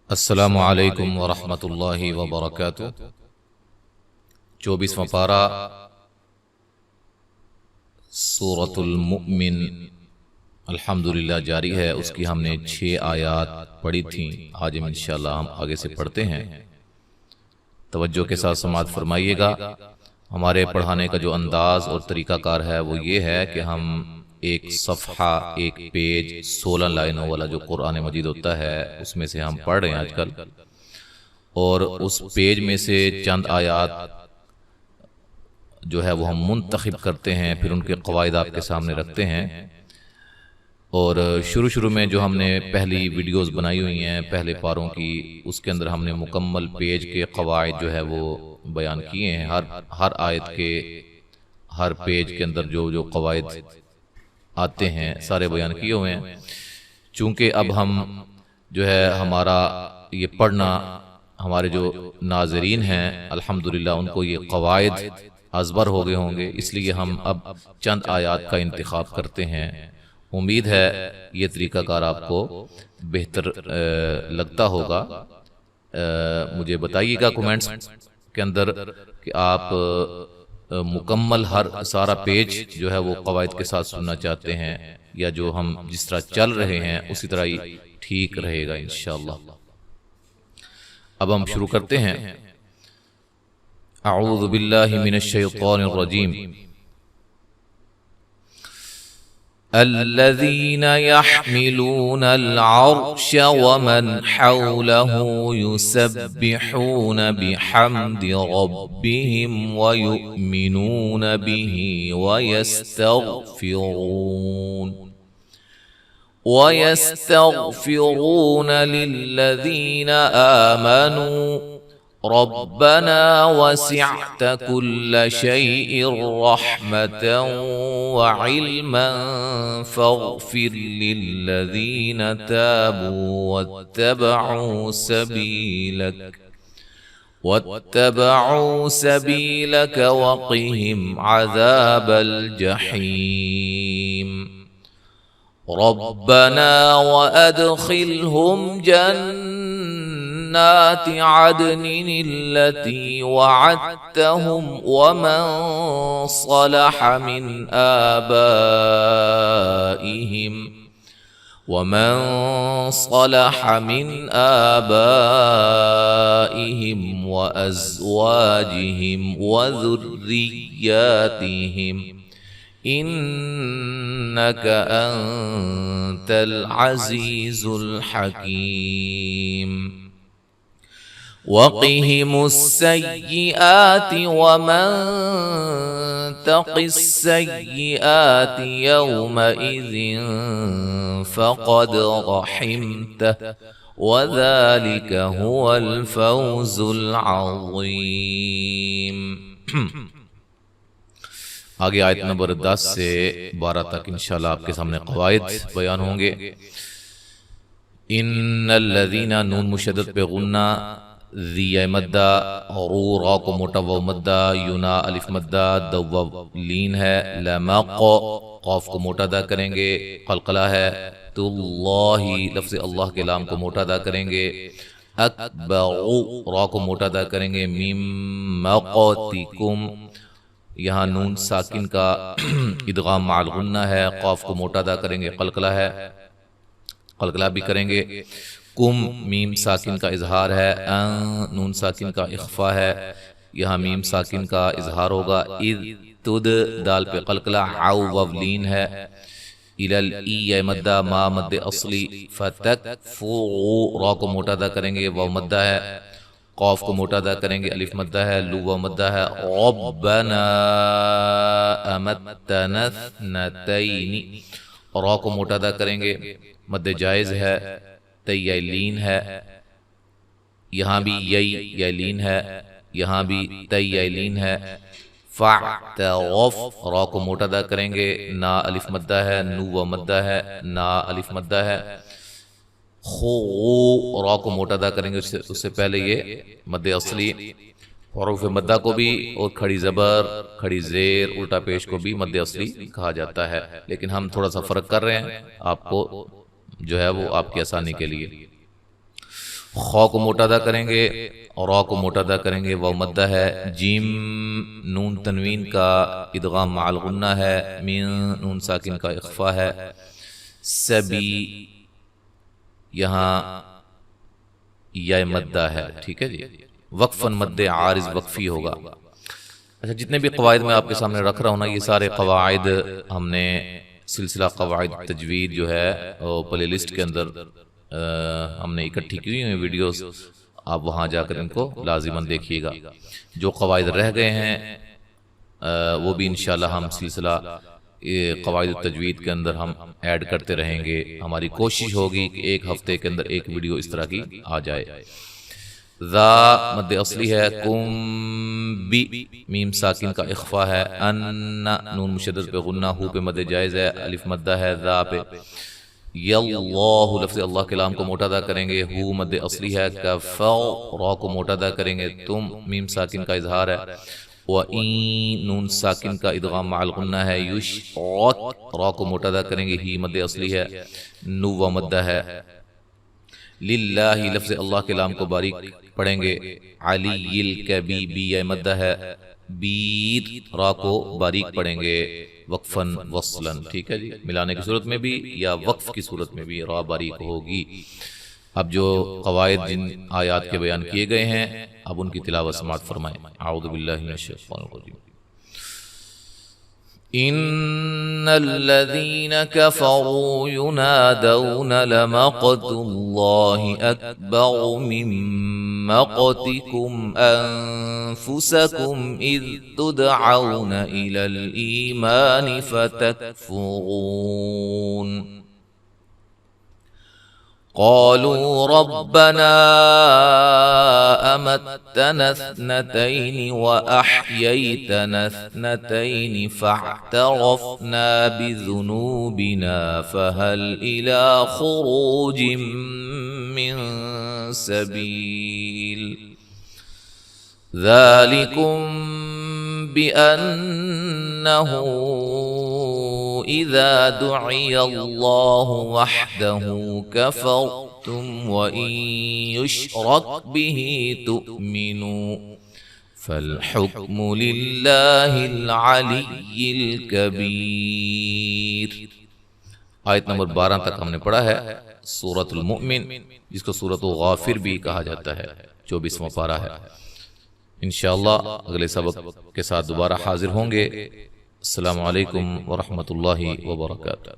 السلام علیکم ورحمۃ اللہ وبرکاتہ۔ 24واں پارہ سورۃ المؤمن الحمدللہ جاری ہے۔ اس کی ہم نے 6 آیات پڑھی تھیں، آج انشاءاللہ ہم آگے سے پڑھتے ہیں۔ توجہ کے ساتھ سماعت فرمائیے گا۔ ہمارے پڑھانے کا جو انداز اور طریقہ کار ہے وہ یہ ہے کہ ہم ایک صفحہ، ایک پیج 16 لائنوں والا جو قرآن مجید ہوتا ہے اس میں سے ہم پڑھ رہے ہیں آج کل، اور اس پیج میں سے چند آیات جو ہے وہ ہم منتخب کرتے ہیں، پھر ان کے قواعد آپ کے سامنے رکھتے ہیں۔ اور شروع میں جو ہم نے پہلی ویڈیوز بنائی ہوئی ہیں پہلے پاروں کی، اس کے اندر ہم نے مکمل پیج کے قواعد جو ہے وہ بیان کیے ہیں۔ ہر آیت کے ہر پیج کے اندر جو قواعد آتے ہیں سارے بیان کیے ہوئے ہیں۔ چونکہ اب ہم جو ہے ہمارا یہ پڑھنا، ہمارے جو ناظرین ہیں الحمدللہ ان کو یہ قواعد ازبر ہو گئے ہوں گے، اس لیے ہم اب چند آیات کا انتخاب کرتے ہیں۔ امید ہے یہ طریقہ کار آپ کو بہتر لگتا ہوگا۔ مجھے بتائیے گا کومنٹس کے اندر کہ آپ مکمل سارا پیج جو ہے وہ قواعد کے ساتھ سننا چاہتے ہیں، یا جو ہم جس طرح چل رہے ہیں اسی طرح ہی ٹھیک رہے گا انشاءاللہ۔ اب ہم شروع کرتے ہیں۔ اعوذ باللہ من الشیطان الرجیم۔ الذين يحملون العرش ومن حوله يسبحون بحمد ربهم ويؤمنون به ويستغفرون للذين آمنوا ربنا وسعت كل شيء رحمة وعلما فاغفر للذين تابوا واتبعوا سبيلك وقهم عذاب الجحيم ربنا وأدخلهم جنات عدن التي وعدتهم ومن صلح من آبائهم وأزواجهم وذرياتهم إنك أنت العزيز الحكيم وقهم السيئات ومن تق السيئات يومئذ فقد رحمته وذلك هو الفوز العظيم۔ آگے آیت نمبر 10 سے 12 تک انشاءاللہ آپ کے سامنے قواعد بیان ہوں گے۔ ان الذین، نون مشدد پہ غنہ، ذی مدہ، رو را کو موٹا و مدہ، یونا الف مدہ، دو لین ہے، لمق قاف کو موٹا ادا کریں گے، قلقلہ ہے، تو اللہ لفظ اللہ کے لام کو موٹا ادا کریں گے، اکبر را کو موٹا ادا کریں گے، میم مقاتکم، یہاں نون ساکن کا ادغام مع الغنہ ہے، قاف کو موٹا ادا کریں گے، قلقلہ ہے، قلقلہ بھی کریں گے، کم میم ساکن کا اظہار ہے، نون ساکن کا اخفا ہے، یہاں میم ساکن کا اظہار ہوگا، اذ تد دال پہ قلقلہ، عو وولین ہے، الال ای مدہ، ما مد اصلی، فتک فو را کو موٹا ادا کریں گے، و مدہ ہے، قاف کو موٹا ادا کریں گے، الف مدہ ہے، لو و مدہ ہے، ربنا امتنا اثنتین، را کو موٹا ادا کریں گے، مد جائز ہے، تی لین ہے، یہاں بھی یی لین ہے، یہاں بھی تی لین ہے، فاعترف را کو موٹا ادا کریں گے، نا الف مدہ ہے، نو و مدہ ہے، نا الف مدہ ہے، خو را کو موٹا ادا کریں گے، اس سے پہلے یہ مد اصلی، حروف مدہ کو بھی اور کھڑی زبر، کھڑی زیر، الٹا پیش کو بھی مد اصلی کہا جاتا ہے، لیکن ہم تھوڑا سا فرق کر رہے ہیں آپ کو جو ہے وہ آپ کی آسانی کے لیے۔ خو کو موٹا ادا کریں گے اور را کو موٹا ادا کریں گے، واو مدہ ہے، جیم نون تنوین کا ادغام مع الغنہ ہے، مین نون ساکن کا اخفا ہے، سبی یہاں یا مدہ ہے، ٹھیک ہے جی، وقفاً مد عارض وقفی ہوگا۔ اچھا، جتنے بھی قواعد میں آپ کے سامنے رکھ رہا ہوں نا، یہ سارے قواعد ہم نے سلسلہ قواعد تجوید جو ہے پلے لسٹ کے اندر ہم نے اکٹھی کی ہوئی ویڈیوز، آپ وہاں جا کر ان کو لازماً دیکھیے گا۔ جو قواعد رہ گئے ہیں وہ بھی انشاءاللہ ہم سلسلہ قواعد التجوید کے اندر ہم ایڈ کرتے رہیں گے۔ ہماری کوشش ہوگی کہ ایک ہفتے کے اندر ایک ویڈیو اس طرح کی آ جائے۔ ذا مد اصلی ہے، کم بی میم ساکن کا اخفا ہے، ان نون مشدد پہ غنہ، ہو پہ مد جائز ہے، الف مدہ ہے، ذا پہ، یاللہ لفظ اللہ کے لام کو موٹا ادا کریں گے، ہو مد اصلی ہے، کفر را کو موٹا ادا کریں گے، تم میم ساکن کا اظہار ہے، وَإِن نون ساکن کا ادغام مع الغنہ ہے، یشرک را کو موٹا ادا کریں گے، ہی مد اصلی ہے، نو و مدہ ہے، للہ لفظ اللہ کے لام کو باریک پڑھیں گے، علی الکبی بی مدہ ہے، بیر را کو باریک پڑھیں گے، وقفاً وصلاً، ٹھیک ہے جی، ملانے کی صورت میں بھی یا وقف کی صورت میں بھی را باریک ہوگی۔ اب جو قواعد جن آیات کے بیان کیے گئے ہیں، اب ان کی تلاوت سماعت فرمائیں۔ اعوذ باللہ من الشیطان الرجیم۔ ان الذين كفروا ينادون لمقت الله اكبر من مقتكم انفسكم اذ تدعون الى الايمان فتكفرون قالوا ربنا أمتنا اثنتين وأحييتنا اثنتين فاعترفنا بذنوبنا فهل إلى خروج من سبيل ذلكم بأنه إذا دعي الله وحده كفرتم وإن يشرك به تؤمنوا فالحكم لله العلي الكبير۔ آیت نمبر 12 تک ہم نے پڑھا ہے سورۃ المؤمن، جس کو سورۃ غافر بھی کہا جاتا ہے، 24واں پارہ ہے۔ انشاءاللہ اگلے سبق کے ساتھ دوبارہ حاضر ہوں گے۔ السلام علیکم ورحمۃ اللہ وبرکاتہ۔